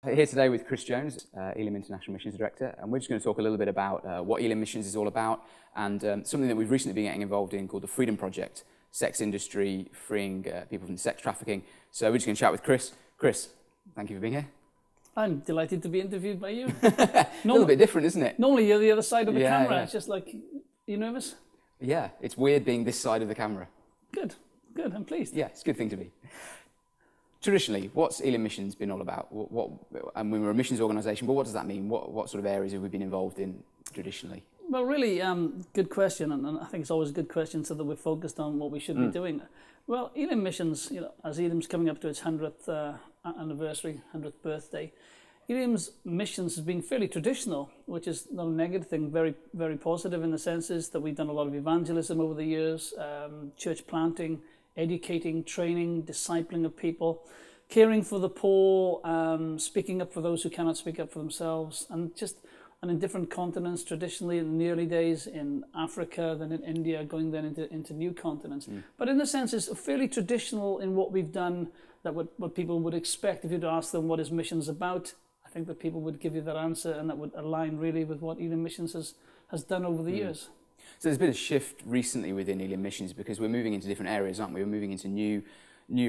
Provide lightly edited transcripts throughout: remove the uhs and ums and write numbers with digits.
Here today with Chris Jones, Ilum International Missions Director, and we're just going to talk a little bit about what Ilum Missions is all about and something that we've recently been getting involved in called the Freedom Project, sex industry, freeing people from sex trafficking. So we're just going to chat with Chris. Chris, thank you for being here. I'm delighted to be interviewed by you. A little bit different, isn't it? Normally you're the other side of the camera. Yeah. It's just like, are you nervous? Yeah, it's weird being this side of the camera. Good, I'm pleased. Yeah, it's a good thing to be. Traditionally, what's Ilum Missions been all about? And we were a missions organisation, but what does that mean? What sort of areas have we been involved in traditionally? Well, really, good question, and I think it's always a good question so that we're focused on what we should be doing. Well, Ilum Missions, as Ilum's coming up to its 100th anniversary, 100th birthday, Ilum's missions has been fairly traditional, which is not a negative thing, very, very positive in the senses that we've done a lot of evangelism over the years, church planting, educating, training, discipling of people, caring for the poor, speaking up for those who cannot speak up for themselves, and in different continents, traditionally in the early days in Africa, then in India, going then into new continents. But in a sense, it's fairly traditional in what we've done, that what people would expect. If you'd ask them what is missions about, I think that people would give you that answer, and that would align really with what Ilum Missions has done over the years. So there's been a shift recently within Ilum Missions because we're moving into different areas, aren't we? We're moving into new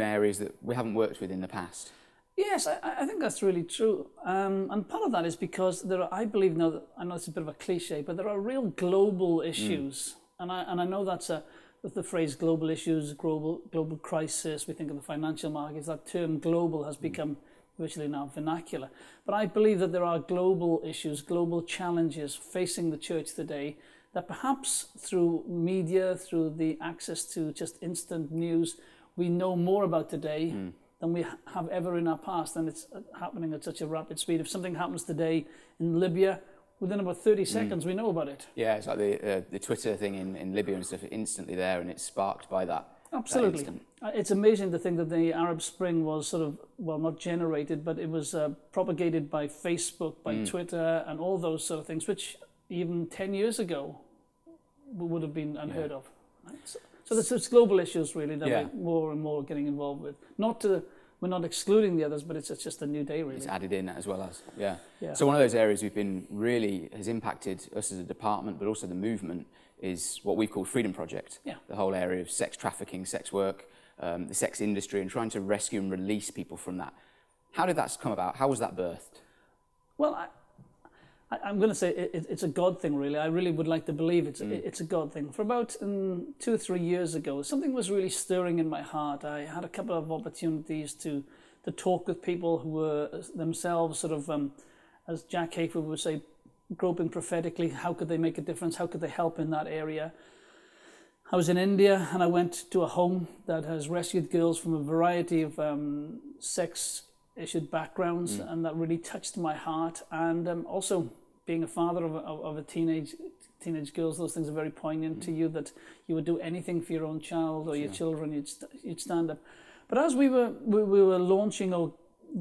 areas that we haven't worked with in the past. Yes, I think that's really true. And part of that is because I believe now, that I know it's a bit of a cliche, but there are real global issues. And I know that's the phrase global issues, global crisis. We think of the financial markets. That term global has become virtually now vernacular. But I believe that there are global issues, global challenges facing the church today that perhaps through media, through the access to just instant news, we know more about today than we have ever in our past, and it's happening at such a rapid speed. If something happens today in Libya, within about 30 seconds we know about it. Yeah, it's like the Twitter thing in Libya and stuff, instantly there, and it's sparked by that. Absolutely. It's amazing to think that the Arab Spring was sort of, well, not generated, but it was propagated by Facebook, by Twitter, and all those sort of things, which even 10 years ago would have been unheard of. Right? So it's global issues really that we're more and more getting involved with. We're not excluding the others, but it's just a new day really. It's added in as well as, yeah. So one of those areas has impacted us as a department, but also the movement, is what we've called Freedom Project. Yeah. The whole area of sex trafficking, sex work, the sex industry, and trying to rescue and release people from that. How did that come about? How was that birthed? Well, I'm going to say it's a God thing, really. I really would like to believe it's a God thing. For about 2 or 3 years ago, something was really stirring in my heart. I had a couple of opportunities to talk with people who were themselves sort of, as Jack Hayford would say, groping prophetically. How could they make a difference? How could they help in that area? I was in India, and I went to a home that has rescued girls from a variety of sex-issued backgrounds, and that really touched my heart. And also, being a father of a teenage girls, those things are very poignant to you, that you would do anything for your own child or your children, you'd stand up. But as we were launching or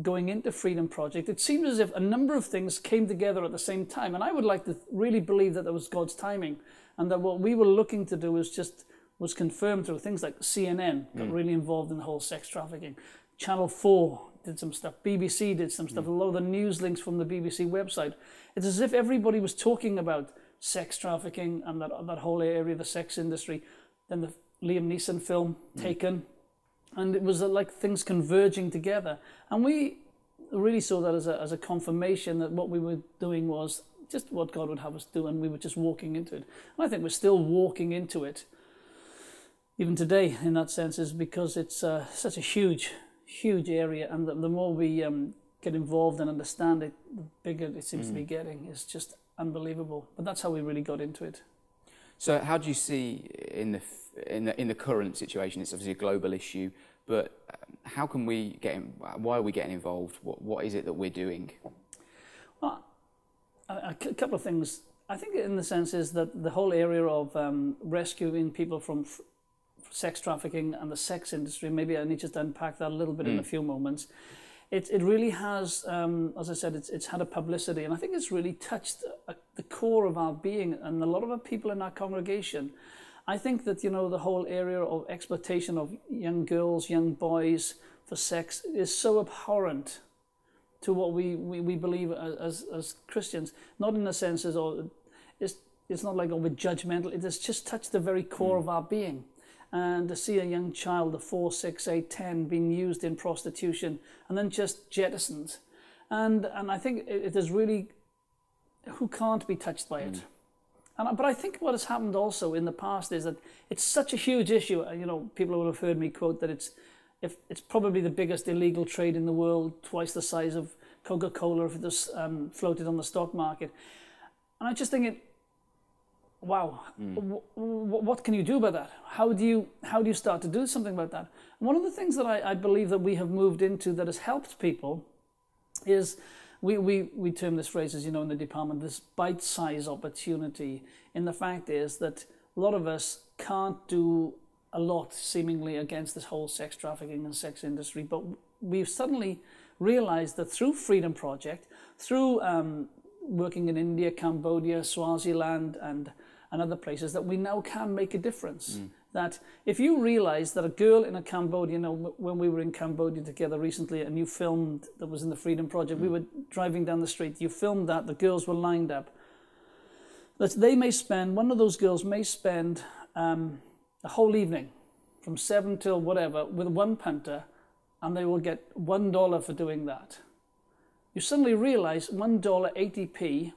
going into Freedom Project, it seemed as if a number of things came together at the same time, and I would like to really believe that was God's timing, and that what we were looking to do was confirmed through things like CNN got really involved in the whole sex trafficking. Channel 4 did some stuff, BBC did some stuff, a lot of the news links from the BBC website. It's as if everybody was talking about sex trafficking and that whole area, the sex industry. Then the Liam Neeson film, Taken, and it was like things converging together. And we really saw that as a confirmation that what we were doing was just what God would have us do, and we were just walking into it. And I think we're still walking into it, even today, in that sense, is because it's such a huge area, and the more we get involved and understand it, the bigger it seems to be getting. It's just unbelievable. But that's how we really got into it. So how do you see in the current situation? It's obviously a global issue, but how can we why are we getting involved? What is it that we're doing? Well, a couple of things. I think in the sense is that the whole area of rescuing people from sex trafficking and the sex industry, maybe I need just to unpack that a little bit in a few moments. It really has, as I said, it's had a publicity, and I think it's really touched the core of our being and a lot of our people in our congregation. I think that, the whole area of exploitation of young girls, young boys for sex is so abhorrent to what we believe as Christians. Not in a sense as it's not like we're judgmental. It has just touched the very core of our being. And to see a young child of 4, 6, 8, 10 being used in prostitution and then just jettisoned. And I think it is really, who can't be touched by it? But I think what has happened also in the past is that it's such a huge issue. You know, people will have heard me quote that it's probably the biggest illegal trade in the world, twice the size of Coca-Cola if it was floated on the stock market. And I'm just thinking, wow, what can you do about that? How do you start to do something about that? And one of the things that I believe that we have moved into that has helped people is we term this phrase, as you know, in the department, this bite-size opportunity. And the fact is that a lot of us can't do a lot seemingly against this whole sex trafficking and sex industry, but we've suddenly realized that through Freedom Project, through working in India, Cambodia, Swaziland, and other places, that we now can make a difference. That if you realize that a girl in a Cambodia, you know, when we were in Cambodia together recently, and you filmed, that was in the Freedom Project, we were driving down the street, you filmed that, the girls were lined up, that they may spend, one of those girls may spend a whole evening from 7 till whatever with one punter, and they will get $1 for doing that. You suddenly realize $1.80,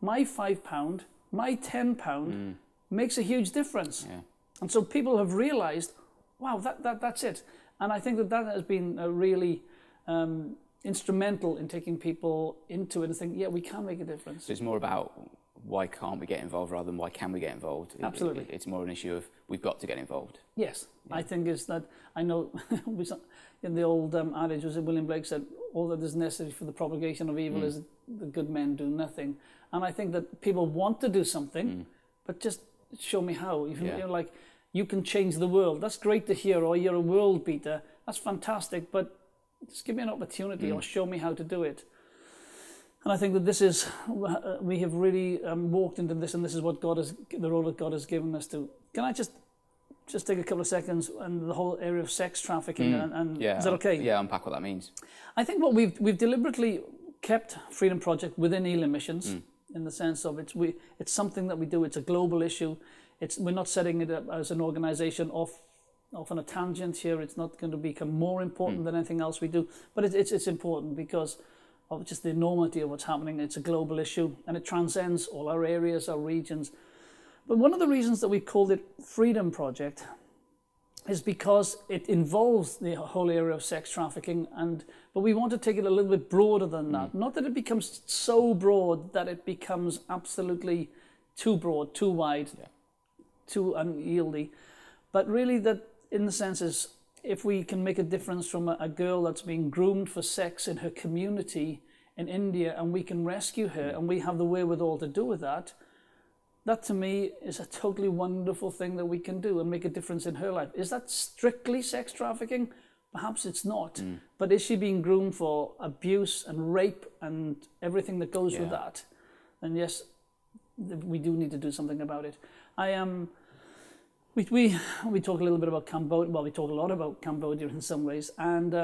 my £5, my £10 makes a huge difference. Yeah. And so people have realized, wow, that's it. And I think that has been really instrumental in taking people into it and think, yeah, we can make a difference. So it's more about why can't we get involved rather than why can we get involved? Absolutely. It's more an issue of we've got to get involved. Yes, yeah. I think is that, I know in the old adage, was it William Blake said, all that is necessary for the propagation of evil is the good men do nothing. And I think that people want to do something, but just show me how. Even, you know, like, you can change the world. That's great to hear, or you're a world beater. That's fantastic, but just give me an opportunity or show me how to do it. And I think that this is, we have really walked into this, and this is what the role that God has given us to. Can I just take a couple of seconds and the whole area of sex trafficking, and is that okay? Yeah, unpack what that means. I think what we've deliberately kept Freedom Project within Ilum Missions, in the sense of it's something that we do. It's a global issue. We're not setting it up as an organisation off on a tangent here. It's not going to become more important than anything else we do, but it's important because of just the enormity of what's happening. It's a global issue, and it transcends all our areas, our regions. But one of the reasons that we called it Freedom Project is because it involves the whole area of sex trafficking, but we want to take it a little bit broader than that. Not that it becomes so broad that it becomes absolutely too broad, too wide, too unyieldy, but really that in the sense is, if we can make a difference from a girl that's being groomed for sex in her community in India, and we can rescue her, and we have the wherewithal to do with that, that to me is a totally wonderful thing that we can do and make a difference in her life. Is that strictly sex trafficking? Perhaps it's not. But is she being groomed for abuse and rape and everything that goes with that? And yes, we do need to do something about it. We talk a little bit about Cambodia. Well, we talk a lot about Cambodia in some ways, and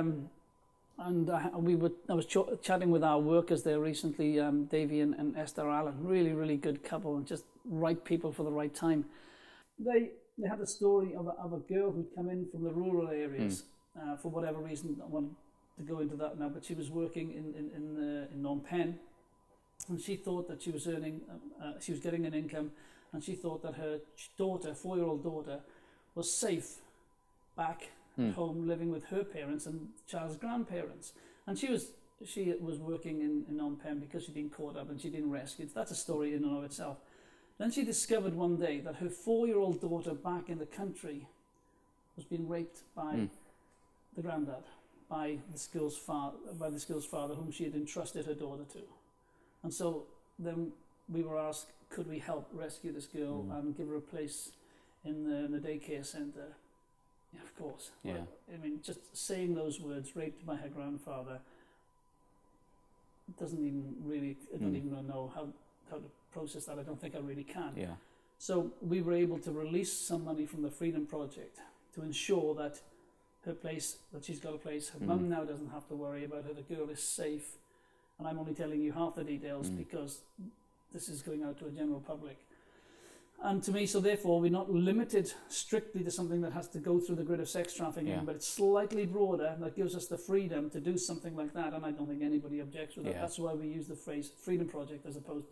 I was chatting with our workers there recently, Davy and Esther Allen, really good couple, and just right people for the right time. They had a story of a girl who'd come in from the rural areas for whatever reason. I want to go into that now, but she was working in Phnom Penh, and she thought that she was getting an income. And she thought that her daughter, 4-year-old daughter, was safe back at home living with her parents and the child's grandparents. And she was working in Phnom Penh because she'd been caught up and she'd been rescued. That's a story in and of itself. Then she discovered one day that her 4-year-old daughter back in the country was being raped by the granddad, by this girl's father, whom she had entrusted her daughter to. And so then we were asked, could we help rescue this girl and give her a place in the daycare centre? Yeah, of course. Yeah. Well, I mean, just saying those words, raped by her grandfather, I don't even know how to process that. I don't think I really can. Yeah. So we were able to release some money from the Freedom Project to ensure that she's got a place. Her mum now doesn't have to worry about her. The girl is safe. and I'm only telling you half the details because this is going out to a general public. And to me, so therefore, we're not limited strictly to something that has to go through the grid of sex trafficking, but it's slightly broader. That gives us the freedom to do something like that, and I don't think anybody objects with that. That's why we use the phrase Freedom Project as opposed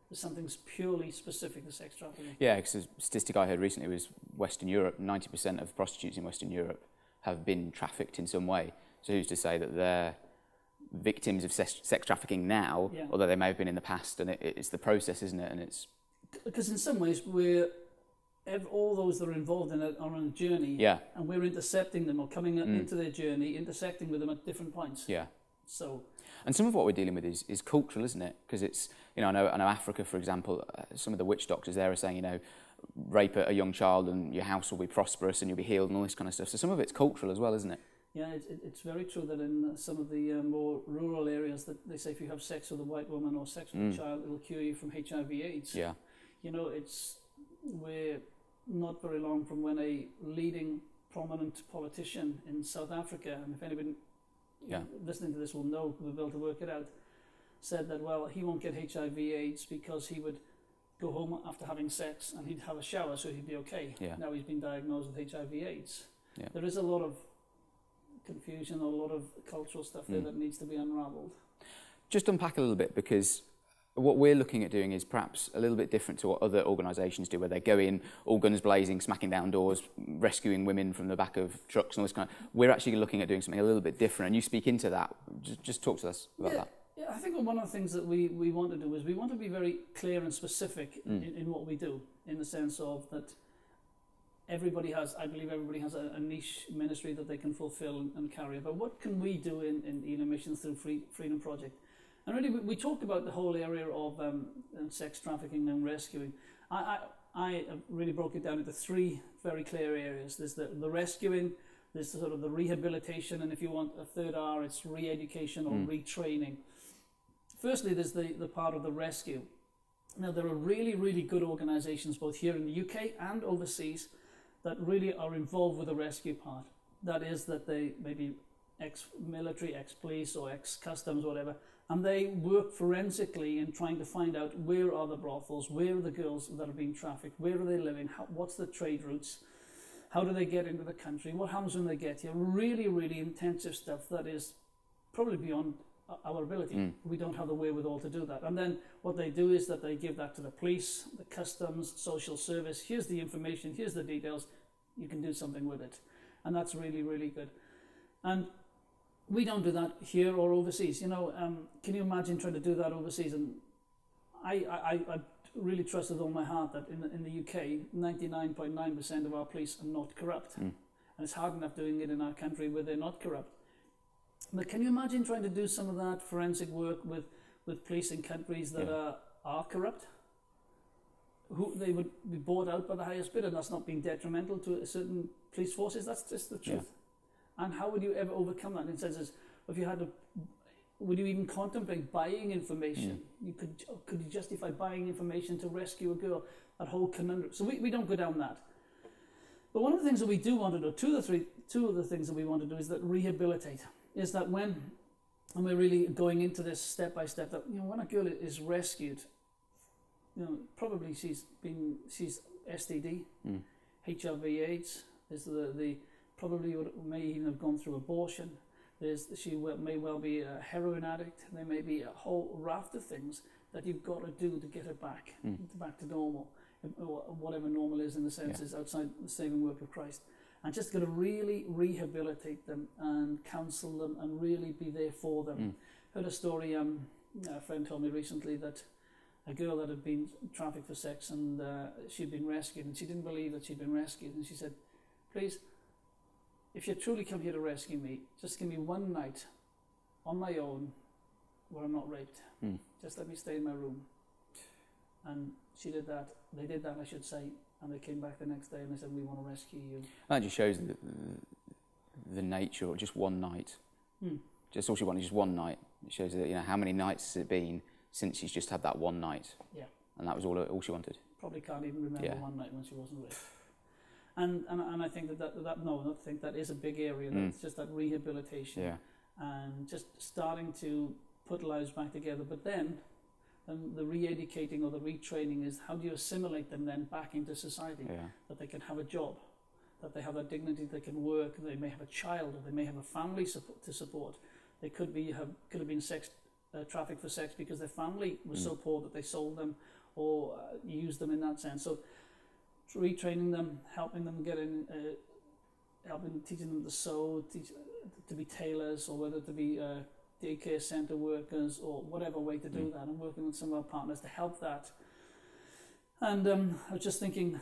to something purely specific to sex trafficking. Yeah, because a statistic I heard recently was Western Europe, 90% of prostitutes in Western Europe have been trafficked in some way. So who's to say that they're victims of sex trafficking now, although they may have been in the past, and it's the process, isn't it? And it's because in some ways all those that are involved in it are on a journey, and we're intercepting them or coming into their journey, intersecting with them at different points. Yeah. So, and some of what we're dealing with is cultural, isn't it? Because it's, I know Africa, for example, some of the witch doctors there are saying, rape a young child and your house will be prosperous and you'll be healed and all this kind of stuff. So some of it's cultural as well, isn't it? Yeah, it's very true that in some of the more rural areas that they say if you have sex with a white woman or sex with a child, it'll cure you from HIV/AIDS. Yeah. We're not very long from when a leading prominent politician in South Africa, and if anybody listening to this will know, who will be able to work it out, said that, well, he won't get HIV/AIDS because he would go home after having sex and he'd have a shower so he'd be okay. Yeah. Now he's been diagnosed with HIV/AIDS. Yeah. There is a lot of confusion, a lot of cultural stuff there that needs to be unravelled. Just unpack a little bit, because what we're looking at doing is perhaps a little bit different to what other organisations do, where they go in, all guns blazing, smacking down doors, rescuing women from the back of trucks and all this kind of... We're actually looking at doing something a little bit different, and you speak into that. Just talk to us about that. Yeah, I think one of the things that we want to do is we want to be very clear and specific in what we do, in the sense of that I believe everybody has a niche ministry that they can fulfill and carry. But what can we do in Ilum Missions through Freedom Project? And really, we talked about the whole area of sex trafficking and rescuing. I really broke it down into three very clear areas. There's the rescuing, there's sort of the rehabilitation, and if you want a third R, it's re-education or retraining. Firstly, there's the part of the rescue. Now, there are really, really good organisations, both here in the UK and overseas, that really are involved with the rescue part. That is, that they may be ex-military, ex-police or ex-customs, whatever, and they work forensically in trying to find out where are the brothels, where are the girls that are being trafficked, where are they living, what's the trade routes, how do they get into the country, what happens when they get here. Really, really intensive stuff that is probably beyond our ability. We don't have the wherewithal to do that. And then what they do is that they give that to the police, the customs, social service. Here's the information, here's the details, you can do something with it. And that's really, really good. And we don't do that here or overseas. Can you imagine trying to do that overseas? And I really trust with all my heart that in the UK, 99.9% of our police are not corrupt. And it's hard enough doing it in our country where they're not corrupt. But can you imagine trying to do some of that forensic work with police in countries that are corrupt? They would be bought out by the highest bidder. That's not being detrimental to certain police forces. That's just the truth. Yeah. And how would you ever overcome that? In senses, if you had to, would you even contemplate buying information? Could you justify buying information to rescue a girl? That whole conundrum. So we don't go down that. But one of the things that we do want to do, two of the things that we want to do is that rehabilitate. Is that when, and we're really going into this step by step, that when a girl is rescued, probably she's STD, HIV/AIDS. There's the probably may even have gone through abortion. She may well be a heroin addict. There may be a whole raft of things that you've got to do to get her back to normal, or whatever normal is in the sense is outside the saving work of Christ. And just got to really rehabilitate them and counsel them and really be there for them. Heard a story, a friend told me recently that a girl that had been trafficked for sex and she'd been rescued, and she didn't believe that she'd been rescued, and she said, please, if you truly come here to rescue me, just give me one night on my own where I'm not raped. Just let me stay in my room. And she did that. They did that, I should say. And they came back the next day and they said, we want to rescue you. That just shows the nature of just one night. Just all she wanted, just one night. It shows that, how many nights has it been since she's just had that one night. Yeah. And that was all she wanted. Probably can't even remember one night when she wasn't raped. And I think that is a big area. It's just that rehabilitation. Yeah. And just starting to put lives back together. But then the re-educating or the retraining is how do you assimilate them then back into society, that they can have a job, that they have that dignity, they can work, they may have a child, or they may have a family to support. They could have been trafficked for sex because their family was so poor that they sold them or used them in that sense. So retraining them, helping them get in, teaching them to sew, to be tailors, or whether to be daycare centre workers, or whatever way to do that, and working with some of our partners to help that. And I was just thinking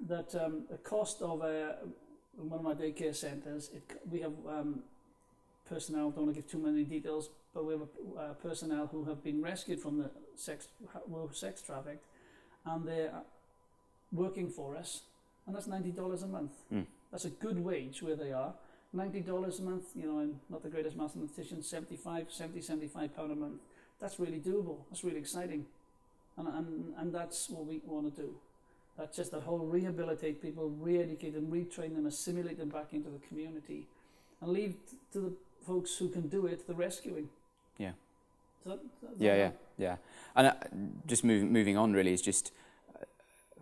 that the cost of one of my daycare centres, we have personnel, don't want to give too many details, but we have personnel who have been rescued from the were sex trafficked, and they're working for us, and that's $90 a month. That's a good wage where they are. $90 a month, you know, I'm not the greatest mathematician, 75 pound a month. That's really doable. That's really exciting. And that's what we want to do. That's just that whole rehabilitate people, re-educate them, retrain them, assimilate them back into the community, and leave to the folks who can do it the rescuing. Yeah. Yeah. And just moving on really is just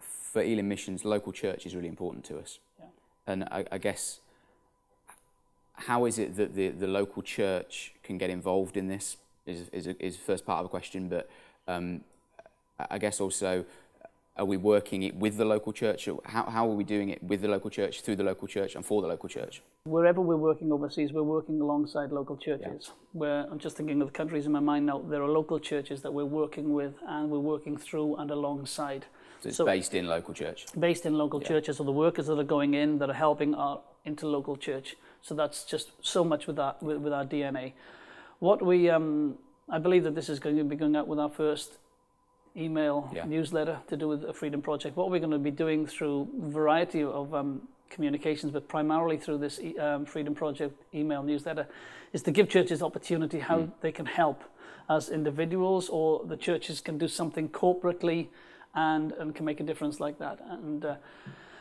for Ilum Missions, local church is really important to us. Yeah. And I guess, how is it that the local church can get involved in this is the first part of the question, but I guess also, are we working it with the local church? How are we doing it with the local church, through the local church, and for the local church? Wherever we're working overseas, we're working alongside local churches. Yeah. Where I'm just thinking of the countries in my mind now, there are local churches that we're working with and we're working through and alongside. So it's based in local church? Based in local churches, so the workers that are going in, that are helping our interlocal church. So that's just so much with our DNA. What we, I believe that this is going to be going out with our first email newsletter to do with the Freedom Project. What we're going to be doing through a variety of communications, but primarily through this Freedom Project email newsletter, is to give churches opportunity how they can help as individuals, or the churches can do something corporately and can make a difference like that. And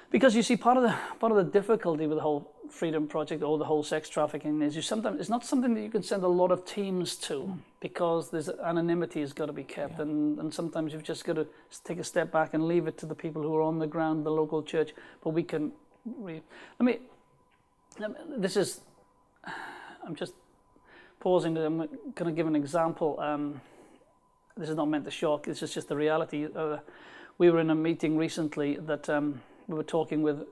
because you see, part of the difficulty with the whole Freedom Project or the whole sex trafficking is it's not something that you can send a lot of teams to, because there's anonymity has got to be kept, and sometimes you've just got to take a step back and leave it to the people who are on the ground, the local church. But we can, I'm just pausing. I'm going to give an example. This is not meant to shock. This is just the reality. We were in a meeting recently that we were talking with.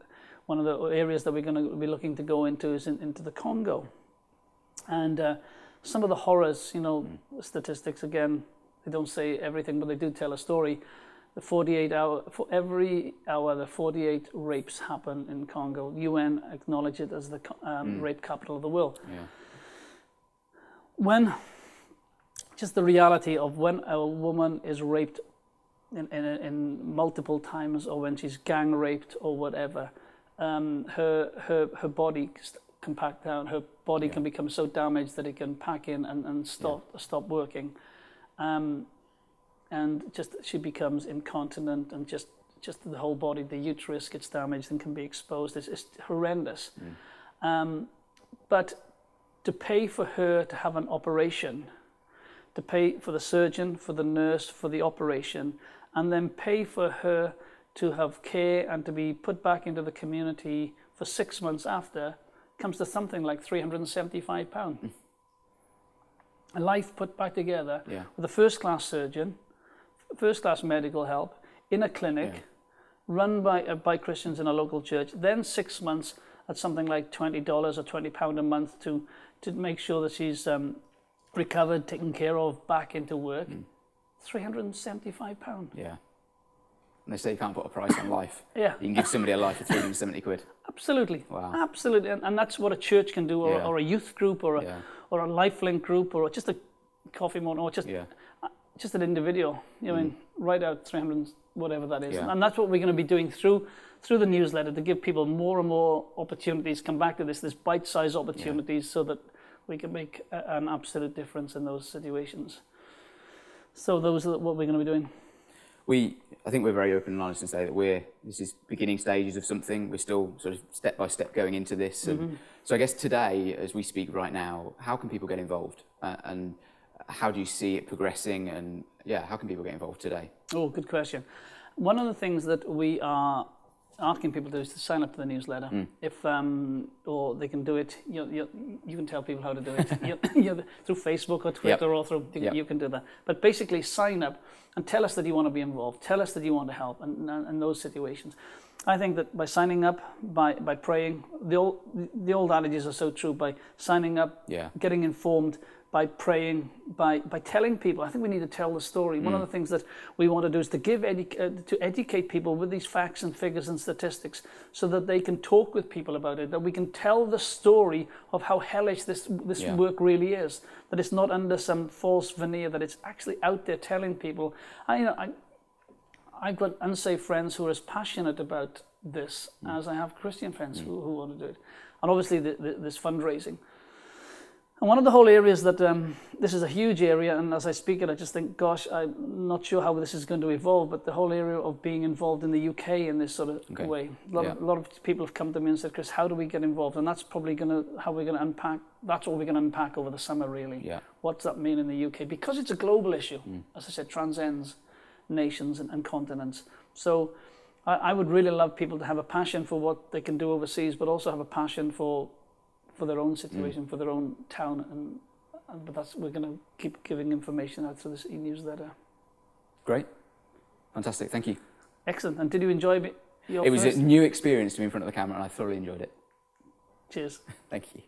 One of the areas that we're going to be looking to go into is into the Congo. And some of the horrors, you know, statistics, again, they don't say everything, but they do tell a story. For every hour, the 48 rapes happen in Congo. UN acknowledge it as the rape capital of the world. Yeah. Just the reality of when a woman is raped in multiple times, or when she's gang raped or whatever, her body can pack down. Her body can become so damaged that it can pack in and stop working, and just she becomes incontinent, and just the whole body, the uterus gets damaged and can be exposed. It's horrendous. But to pay for her to have an operation, to pay for the surgeon, for the nurse, for the operation, and then pay for her to have care and to be put back into the community for 6 months after, comes to something like £375. A life put back together with a first-class surgeon, first-class medical help, in a clinic, run by Christians in a local church, then 6 months at something like $20 or £20 a month to make sure that she's recovered, taken care of, back into work. £375. Yeah. And they say you can't put a price on life. Yeah. You can give somebody a life for 370 quid. Absolutely. Wow. Absolutely. And that's what a church can do, or a youth group, or a lifelink group, or just a coffee morning, or just an individual. You know, write out 300, whatever that is. Yeah. And that's what we're going to be doing through the newsletter, to give people more and more opportunities, come back to this bite-sized opportunities, so that we can make an absolute difference in those situations. So those are what we're going to be doing. I think we're very open and honest and say that this is beginning stages of something. We're still sort of step by step going into this. And so I guess today, as we speak right now, how can people get involved? And how do you see it progressing, and how can people get involved today? Oh, good question. One of the things that we are asking people to do is to sign up to the newsletter. If or they can do it, you can tell people how to do it through Facebook or Twitter, or through you can do that. But basically, sign up and tell us that you want to be involved. Tell us that you want to help in those situations. I think that by signing up, by praying, the old adages are so true. By signing up, getting informed, by praying, by telling people. I think we need to tell the story. One of the things that we want to do is to to educate people with these facts and figures and statistics, so that they can talk with people about it. That we can tell the story of how hellish this work really is. That it's not under some false veneer. That it's actually out there telling people. I've got unsaved friends who are as passionate about this as I have Christian friends who want to do it. And obviously this fundraising. And one of the whole areas that, this is a huge area, and as I speak it, I just think, gosh, I'm not sure how this is going to evolve, but the whole area of being involved in the UK in this sort of way. A lot of people have come to me and said, Chris, how do we get involved? And that's probably how we're going to unpack, that's what we're going to unpack over the summer, really. Yeah. What's that mean in the UK? Because it's a global issue, as I said, transcends nations and continents. So I would really love people to have a passion for what they can do overseas, but also have a passion for their own situation, for their own town, but we're going to keep giving information out through this e-newsletter. Great, fantastic, thank you. Excellent. And did you enjoy it? It was a new experience to be in front of the camera, and I thoroughly enjoyed it. Cheers. Thank you.